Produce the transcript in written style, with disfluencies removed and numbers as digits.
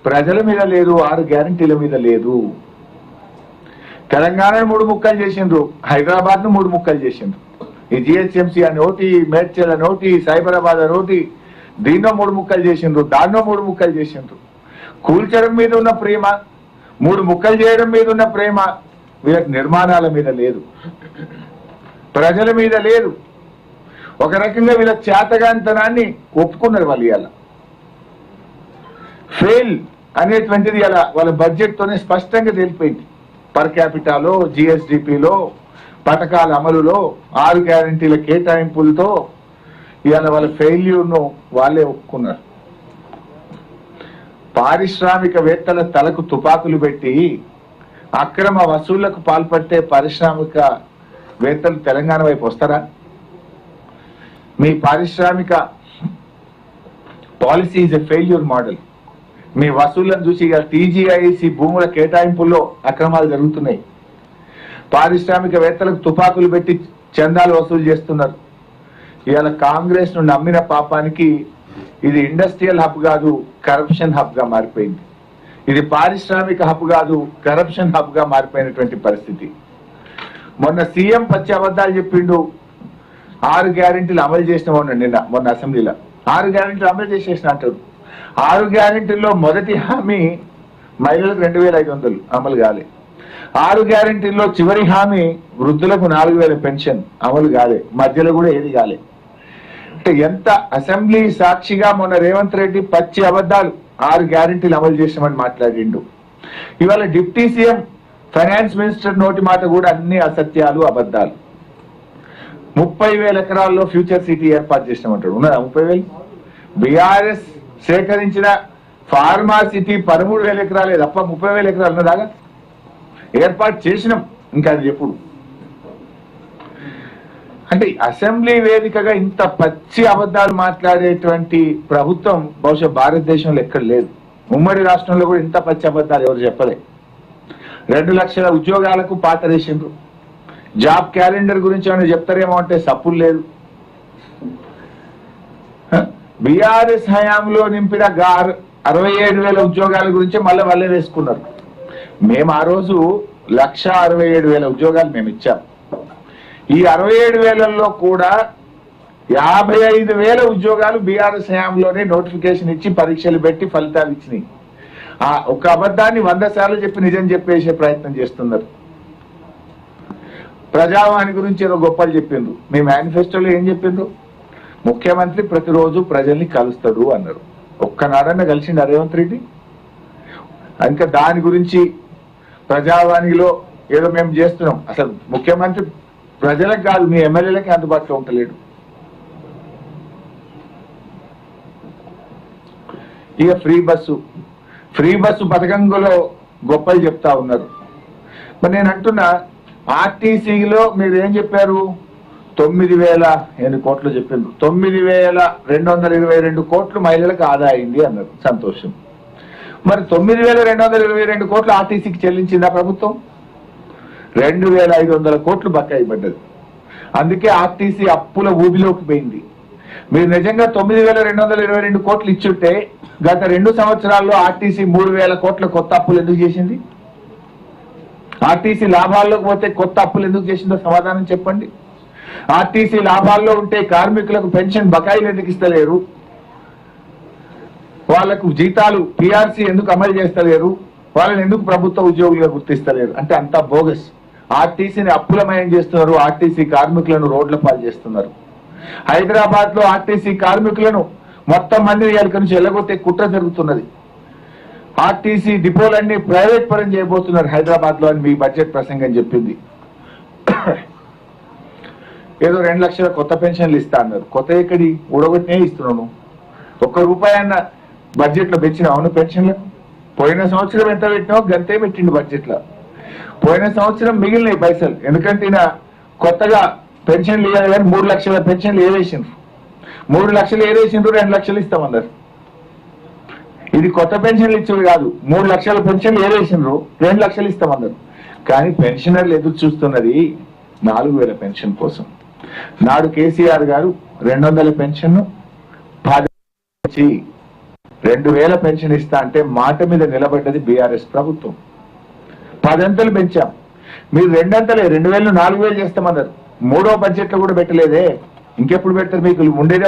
ప్రజల మీద లేదు, 6 గ్యారంటీల మీద లేదు. తెలంగాణ 3 ముక్కలు చేసిండ్రు, హైదరాబాద్ ను 3 ముక్కలు చేసిండ్రు. ఈ జిహెచ్ఎంసీ అని ఒకటి, మేడ్చల్ అని ఒకటి, సైబరాబాద్ అని ఒకటి, దీన్నో 3 ముక్కలు చేసిండ్రు, దాన్నో 3 ముక్కలు చేసిండ్రు. కూల్చడం మీద ఉన్న ప్రేమ, 3 ముక్కలు చేయడం మీద ఉన్న ప్రేమ వీళ్ళకి నిర్మాణాల మీద లేదు, ప్రజల మీద లేదు. ఒక రకంగా వీళ్ళ చేతగాంతనాన్ని ఒప్పుకున్నారు వాళ్ళు. ఇవాళ ఫెయిల్ అనేటువంటిది ఇలా వాళ్ళ బడ్జెట్ తోనే స్పష్టంగా తెలిపోయింది. పర్ క్యాపిటాలో, జిఎస్డిపిలో, పథకాల అమలులో, 6 గ్యారంటీల కేటాయింపులతో ఇవాళ వాళ్ళ ఫెయిల్యూర్ను వాళ్ళే ఒప్పుకున్నారు. పారిశ్రామికవేత్తల తలకు తుపాకులు పెట్టి అక్రమ వసూళ్లకు పాల్పట్టే పారిశ్రామికవేత్తలు తెలంగాణ వైపు వస్తారా? మీ పారిశ్రామిక policy is a failure model. మీ వసూళ్లను చూసి ఇక టీజీఐసి భూముల కేటాయింపుల్లో అక్రమాలు జరుగుతున్నాయి. పారిశ్రామికవేత్తలకు తుపాకులు పెట్టి చందాలు వసూలు చేస్తున్నారు. ఇవాళ కాంగ్రెస్ ను నమ్మిన పాపానికి ఇది ఇండస్ట్రియల్ హబ్ కాదు, కరప్షన్ హబ్ గా మారిపోయింది. ఇది పారిశ్రామిక హబ్ కాదు, కరప్షన్ హబ్ గా మారిపోయినటువంటి పరిస్థితి. మొన్న సీఎం పచ్చి అబద్ధాలు చెప్పిండు. 6 గ్యారెంటీలు అమలు చేసిన మొన్న అసెంబ్లీలో 6 గ్యారెంటీలు అమలు చేసేసిన అంటారు. 6 గ్యారెంటీల్లో మొదటి హామీ మహిళలకు 2500 అమలు కాలే. 6 గ్యారెంటీల్లో చివరి హామీ వృద్ధులకు 4000 పెన్షన్ అమలు కాలే. మధ్యలో కూడా ఏది కాలే. అంటే ఎంత అసెంబ్లీ సాక్షిగా మొన్న రేవంత్ రెడ్డి పచ్చి అబద్ధాలు 6 గ్యారెంటీలు అమలు చేసామని మాట్లాడిండు. ఇవాళ డిప్యూటీ సీఎం, ఫైనాన్స్ మినిస్టర్ నోటి మాట కూడా అన్ని అసత్యాలు, అబద్ధాలు. 30,000 ఎకరాల్లో ఫ్యూచర్ సిటీ ఏర్పాటు చేసినామంటాడు. ఉన్నదా 30,000? బీఆర్ఎస్ సేకరించిన ఫార్మా సిటీ 13,000 ఎకరాలే తప్ప 30,000 ఎకరాలు ఉన్నదాగా ఏర్పాటు చేసినాం. ఇంకా అది ఎప్పుడు? అంటే అసెంబ్లీ వేదికగా ఇంత పచ్చి అబద్ధాలు మాట్లాడేటువంటి ప్రభుత్వం బహుశా భారతదేశంలో ఎక్కడ లేదు. ఉమ్మడి రాష్ట్రంలో కూడా ఇంత పచ్చి అబద్ధాలు ఎవరు చెప్పలే. 2 లక్షల ఉద్యోగాలకు పాత రేసిండ్రు. జాబ్ క్యాలెండర్ గురించి ఏమైనా చెప్తారేమో అంటే సప్పులు లేదు. బీఆర్ఎస్ హయాంలో నింపిన 67,000 ఉద్యోగాల గురించి మళ్ళీ వాళ్ళే వేసుకున్నారు. మేము ఆ రోజు 1,67,000 ఉద్యోగాలు మేము ఇచ్చాం. ఈ 67,000లో కూడా 55,000 ఉద్యోగాలు బీఆర్ఎస్ హయాంలోనే నోటిఫికేషన్ ఇచ్చి పరీక్షలు పెట్టి ఫలితాలు ఇచ్చినాయి. ఆ ఒక అబద్ధాన్ని 100 సార్లు చెప్పి నిజం చెప్పేసే ప్రయత్నం చేస్తున్నారు. ప్రజావాణి గురించి ఏదో గొప్పలు చెప్పిండ్రు. మీ మేనిఫెస్టోలో ఏం చెప్పిండ్రు? ముఖ్యమంత్రి ప్రతిరోజు ప్రజల్ని కలుస్తాడు అన్నారు. ఒక్కనాడన్నా కలిసిండు రేవంత్ రెడ్డి? ఇంకా దాని గురించి ప్రజావాణిలో ఏదో మేము చేస్తున్నాం. అసలు ముఖ్యమంత్రి ప్రజలకు కాదు, మీ ఎమ్మెల్యేలకి అందుబాటులో ఉండలేడు. ఇక ఫ్రీ బస్సు పథకంలో గొప్పలు చెప్తా ఉన్నారు. మరి నేను అంటున్నా, ఆర్టీసీలో మీరు ఏం చెప్పారు? 9,000 కోట్లు చెప్పిండ్రు. 9,222 కోట్లు మహిళలకు ఆదా అయింది అన్నారు. సంతోషం. మరి 9,222 కోట్లు ఆర్టీసీకి చెల్లించిందా ప్రభుత్వం? 2,500 కోట్లు బకాయి పడ్డది. అందుకే ఆర్టీసీ అప్పుల ఊబిలోకి పోయింది. మీరు నిజంగా 9,222 కోట్లు ఇచ్చుంటే గత 2 సంవత్సరాల్లో ఆర్టీసీ 3,000 కోట్ల కొత్త అప్పులు ఎందుకు చేసింది? ఆర్టీసీ లాభాల్లోకి పోతే కొత్త అప్పులు ఎందుకు చేసిందో సమాధానం చెప్పండి. ఆర్టీసీ లాభాల్లో ఉంటే కార్మికులకు పెన్షన్ బకాయిలు ఎందుకు ఇస్తలేరు? వాళ్లకు జీతాలు పిఆర్సీ ఎందుకు అమలు చేస్తలేరు? వాళ్ళని ఎందుకు ప్రభుత్వ ఉద్యోగులుగా గుర్తిస్తలేరు? అంటే అంతా బోగస్. ఆర్టీసీని అప్పులమయం చేస్తున్నారు. ఆర్టీసీ కార్మికులను రోడ్ల పాలు చేస్తున్నారు. హైదరాబాద్ లో ఆర్టీసీ కార్మికులను మొత్తం మందిని ఎలక నుంచి ఎల్లగొట్టే కుట్ర జరుగుతున్నది. ఆర్టీసీ డిపోలన్నీ ప్రైవేట్ పరం చేయబోతున్నారు హైదరాబాద్ లో అని మీ బడ్జెట్ ప్రసంగం చెప్పింది. ఏదో 2 లక్షల కొత్త పెన్షన్లు ఇస్తా అన్నారు. కొత్త ఎక్కడి? ఊడగొట్టినే ఇస్తున్నాను. ₹1 అన్న బడ్జెట్ లో పెంచిన అవును పెన్షన్లకు. పోయిన సంవత్సరం ఎంత పెట్టినావు గంతే పెట్టిండు బడ్జెట్ లో. పోయిన సంవత్సరం మిగిలినాయి పైసలు. ఎందుకంటే ఈయన కొత్తగా పెన్షన్లు ఇవ్వాలి కానీ 3 లక్షల పెన్షన్లు ఏవేసిండ్రు. 3 లక్షలు ఏవేసిండ్రు, 2 లక్షలు ఇస్తామన్నారు. ఇది కొత్త పెన్షన్లు ఇచ్చేది కాదు. 3 లక్షల పెన్షన్లు ఏవేసిండ్రు, 2 లక్షలు ఇస్తామన్నారు. కానీ పెన్షనర్లు ఎదురు చూస్తున్నది 4,000 పెన్షన్ కోసం. నాడు కేసీఆర్ గారు 200 పెన్షన్ 2000 పెన్షన్ ఇస్తా అంటే మాట మీద నిలబడ్డది బీఆర్ఎస్ ప్రభుత్వం. 10 అంతలు పెంచాం, మీరు 2 అంతలే 2000 4000 చేస్తామన్నారు. 3వ బడ్జెట్ లో కూడా పెట్టలేదే, ఇంకెప్పుడు పెడతారు? మీకు ఉండేదే